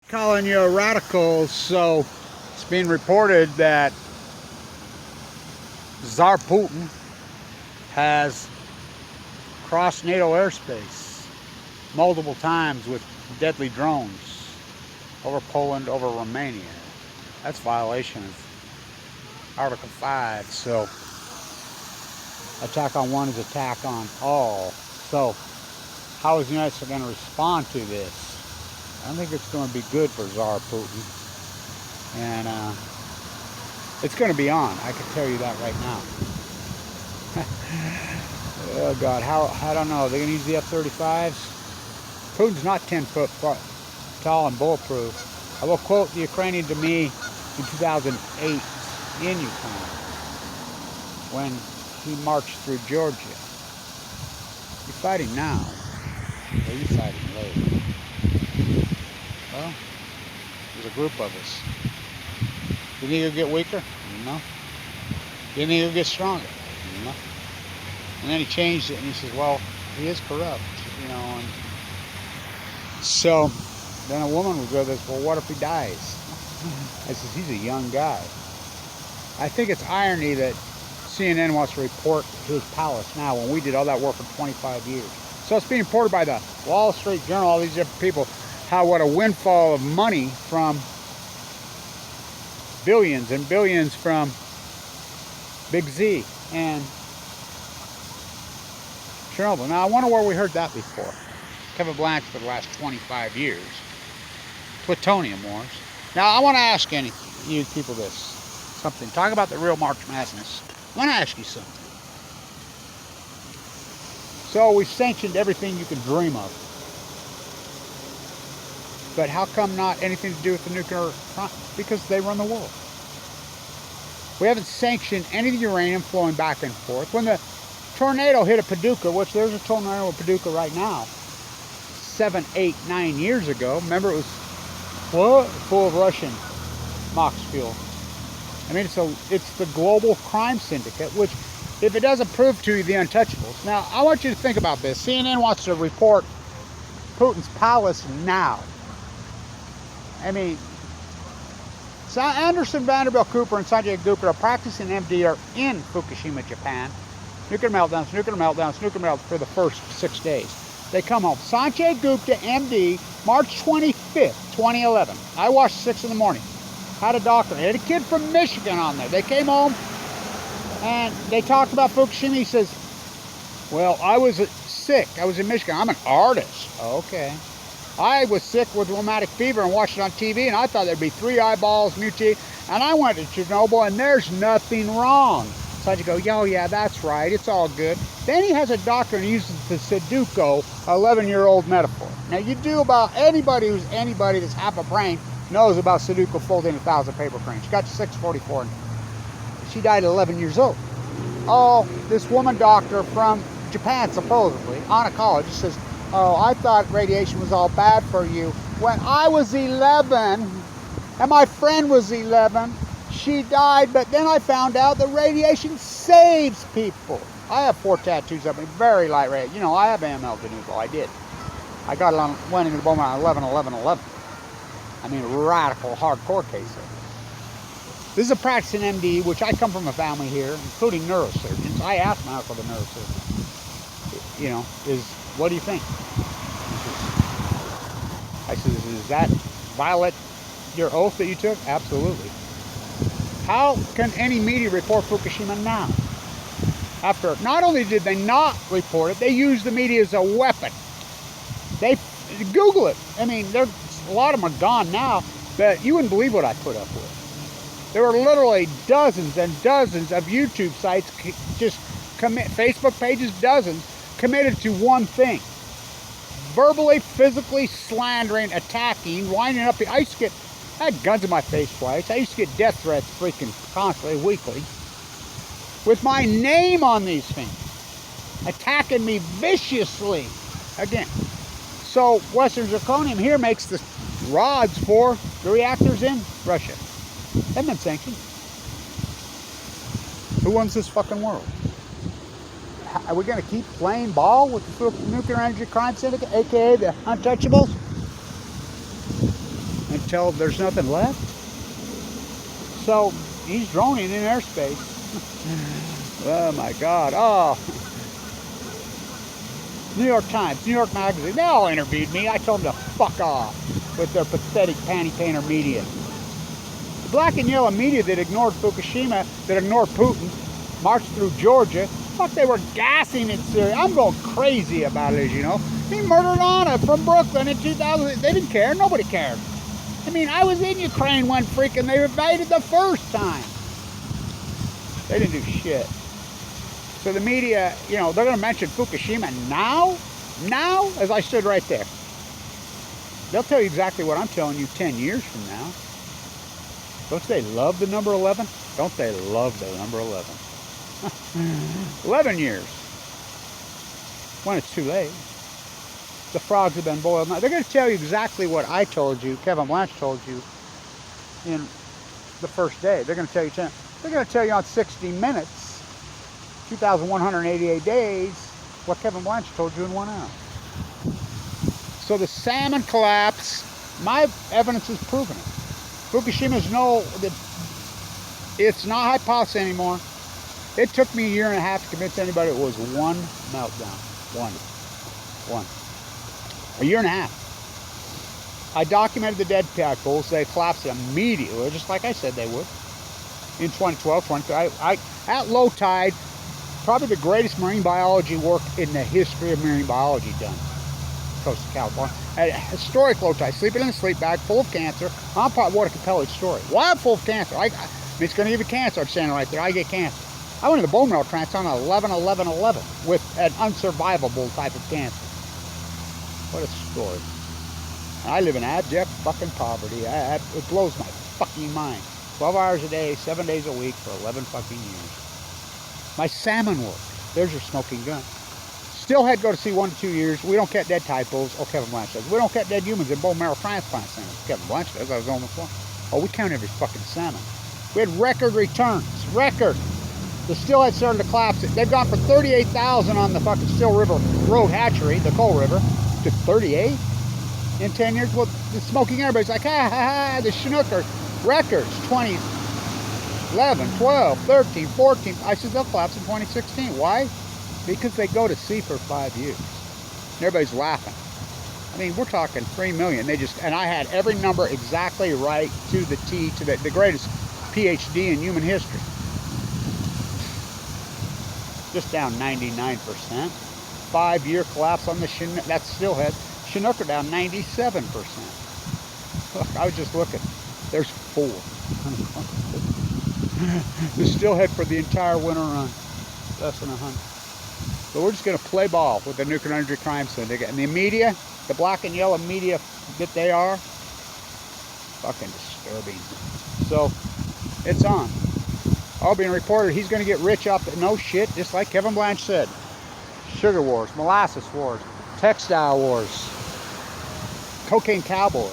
calling you a radical, so it's being reported that Tsar Putin has crossed NATO airspace multiple times with deadly drones over Poland, over Romania. That's violation of Article 5. So attack on one is attack on all. So how is the United States going to respond to this? I don't think it's going to be good for Tsar Putin. And it's going to be on. I can tell you that right now. Oh God, I don't know. Are they going to use the F-35s? Putin's not 10 foot tall and bulletproof. I will quote the Ukrainian to me in 2008 in Ukraine when he marched through Georgia. You're fighting now, or are you fighting later? Well, there's a group of us. You think he'll get weaker? No. You think he'll get stronger? No. And then he changed it and he says, well, he is corrupt, you know. And so then a woman would go this, well, what if he dies? I says, he's a young guy. I think it's irony that CNN wants to report his palace now when we did all that work for 25 years. So it's being reported by the Wall Street Journal, all these different people, how what a windfall of money from billions and billions from Big Z and Chernobyl. Now I wonder where we heard that before. Kevin Blanch for the last 25 years. Plutonium wars. Now I want to ask you people this. Something. Talk about the real March Madness. I want to ask you something. So we've sanctioned everything you can dream of. But how come not anything to do with the nuclear front? Because they run the world. We haven't sanctioned any of the uranium flowing back and forth. When the tornado hit a Paducah, which there's a tornado in Paducah right now, 7, 8, 9 years ago. Remember, it was full of Russian MOX fuel. I mean, it's the global crime syndicate, which, if it doesn't prove to you the untouchables. Now, I want you to think about this. CNN wants to report Putin's palace now. I mean, Anderson, Vanderbilt, Cooper, and Sanjay Gupta are practicing MD are in Fukushima, Japan. Nuclear meltdowns, nuclear meltdowns, nuclear meltdowns for the first 6 days. They come home. Sanjay Gupta, MD, March 25th, 2011. I watched 6 in the morning. Had a doctor. Had a kid from Michigan on there. They came home and they talked about Fukushima. He says, well, I was sick. I was in Michigan. I'm an artist. Okay. I was sick with rheumatic fever and watched it on TV, and I thought there'd be 3 eyeballs mutated. And I went to Chernobyl, and there's nothing wrong. So I just go, oh, yeah, that's right. It's all good. Then he has a doctor and he uses the Sudoku 11-year-old metaphor. Now, you do about anybody that's half a brain knows about Sudoku folding 1,000 paper cranes. She got to 644, and she died at 11 years old. Oh, this woman doctor from Japan, supposedly, oncologist, says, oh, I thought radiation was all bad for you. When I was 11, and my friend was 11, she died, but then I found out that radiation saves people. I have 4 tattoos of me, very light radiation. You know, I have AML denuvo, I did. I got it on, went into the bone on 11/11/11. I mean, radical, hardcore case. This is a practicing MD, which I come from a family here, including neurosurgeons. I asked my uncle, the neurosurgeon, you know, what do you think? I said, does that violate your oath that you took? Absolutely. How can any media report Fukushima now? After, not only did they not report it, they used the media as a weapon. They Google it. I mean, a lot of them are gone now, but you wouldn't believe what I put up with. There were literally dozens and dozens of YouTube sites, just Facebook pages, dozens, committed to one thing. Verbally, physically slandering, attacking, winding up. I had guns in my face twice. I used to get death threats freaking constantly, weekly, with my name on these things, attacking me viciously. Again, so Western Zirconium here makes the rods for the reactors in Russia. They've been sanctioned. Who runs this fucking world? Are we going to keep playing ball with the nuclear energy crime syndicate, aka the untouchables? until there's nothing left. So he's droning in airspace. Oh my God. Oh. New York Times, New York Magazine, they all interviewed me. I told them to fuck off with their pathetic panty painter media. The black and yellow media that ignored Fukushima, that ignored Putin, marched through Georgia. Fuck, they were gassing in Syria. I'm going crazy about it, as you know. He murdered Anna from Brooklyn in 2000. They didn't care. Nobody cared. I mean, I was in Ukraine when freaking they invaded the first time. They didn't do shit. So the media, you know, they're going to mention Fukushima now, as I stood right there. They'll tell you exactly what I'm telling you 10 years from now. Don't they love the number 11? Don't they love the number 11? 11 years. When it's too late. The frogs have been boiled. Now, they're going to tell you exactly what I told you, Kevin Blanch told you, in the first day. They're going to tell you 10. They're going to tell you on 60 Minutes, 2,188 days, what Kevin Blanch told you in 1 hour. So the salmon collapse, my evidence is proving it. Fukushima's it's not hypothesis anymore. It took me a year and a half to convince anybody it was one meltdown. One. A year and a half. I documented the dead tadpoles. They collapsed immediately, just like I said they would. In 2012, 2013. At low tide, probably the greatest marine biology work in the history of marine biology done. Coast of California. At historic low tide, sleeping in a sleep bag full of cancer. What a compelling story. Why I'm full of cancer? It's going to give you cancer. I'm standing right there. I get cancer. I went in the bone marrow transplant on 11/11/11 with an unsurvivable type of cancer. What a story. I live in abject fucking poverty. It blows my fucking mind. 12 hours a day, 7 days a week for 11 fucking years. My salmon work. There's your smoking gun. Still had to go to sea 1 to 2 years. We don't catch dead tadpoles. Oh, Kevin Blanch does. We don't catch dead humans in bone marrow transplant centers. Kevin Blanch does. I was on the floor. Oh, we count every fucking salmon. We had record returns. Record. The steelhead started to collapse. They've gone from 38,000 on the fucking Still River Road hatchery, the Coal River, to 38 in 10 years. Well, the smoking everybody's like, the Chinooker records, 2011, 12, 13, 14. I said they'll collapse in 2016. Why? Because they go to sea for 5 years. And everybody's laughing. I mean, we're talking 3 million. And I had every number exactly right to the T, to the greatest PhD in human history. Just down 99%. 5-year collapse on the Chinook, that's steelhead. Chinooker down 97%. Look, I was just looking. There's 4. The steelhead for the entire winter run. Less than 100. But we're just going to play ball with the nuclear energy crime syndicate. And the media, the black and yellow media that they are, fucking disturbing. So, it's on. All being reported, he's going to get rich off the no shit, just like Kevin Blanch said. Sugar wars, molasses wars, textile wars, cocaine cowboys,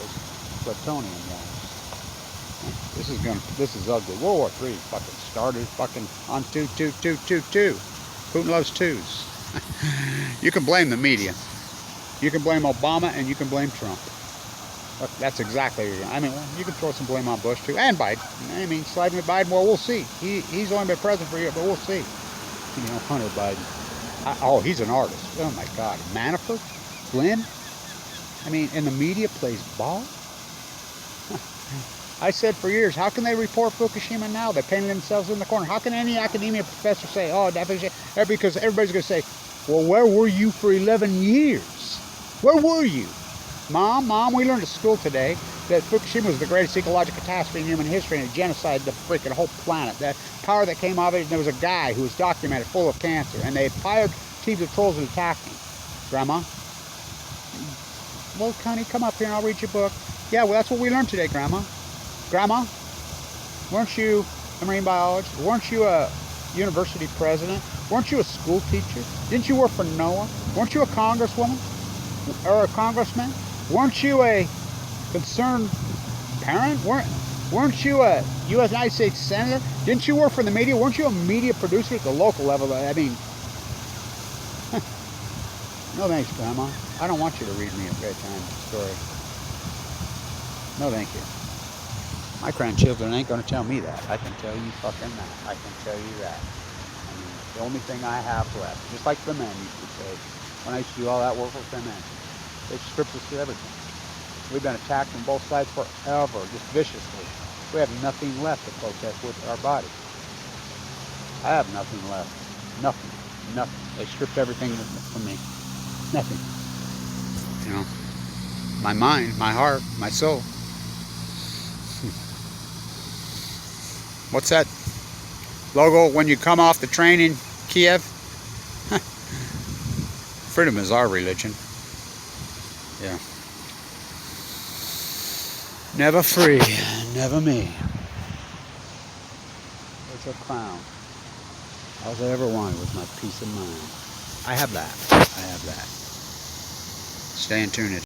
plutonium wars. This is ugly. World War III fucking started fucking on 2. Putin loves 2s. You can blame the media. You can blame Obama and you can blame Trump. Look, that's exactly what you're doing. I mean, you can throw some blame on Bush too, and Biden. I mean, sliding with Biden, well, we'll see. He's only been president for a year, but we'll see. You know, Hunter Biden. Oh, he's an artist. Oh my God. Manafort? Flynn? I mean, and the media plays ball? I said for years, how can they report Fukushima now? They're painting themselves in the corner. How can any academia professor say, oh, definitely, because everybody's going to say, well, where were you for 11 years? Where were you? Mom, we learned at school today that Fukushima was the greatest ecological catastrophe in human history and it genocided the freaking whole planet. The power that came out of it, and there was a guy who was documented full of cancer, and they fired teams of trolls and attacked him. Grandma? Well, honey, come up here and I'll read your book. Yeah, well, that's what we learned today, Grandma. Grandma, weren't you a marine biologist? Weren't you a university president? Weren't you a school teacher? Didn't you work for NOAA? Weren't you a congresswoman or a congressman? Weren't you a concerned parent? Weren't you a United States senator? Didn't you work for the media? Weren't you a media producer at the local level? I mean, no thanks, Grandma. I don't want you to read me a bedtime story. No thank you. My grandchildren ain't gonna tell me that. I can tell you fucking that. I can tell you that. I mean, the only thing I have left, just like the men used to say, when I used to do all that work with the men, they stripped us of everything. We've been attacked from both sides forever, just viciously. We have nothing left to protest with our body. I have nothing left. Nothing. Nothing. They stripped everything from me. Nothing. You know, my mind, my heart, my soul. What's that logo when you come off the train in Kiev? Freedom is our religion. Yeah. Never free, never me. It's a crown. All I ever wanted was my peace of mind. I have that. I have that. Stay in tune.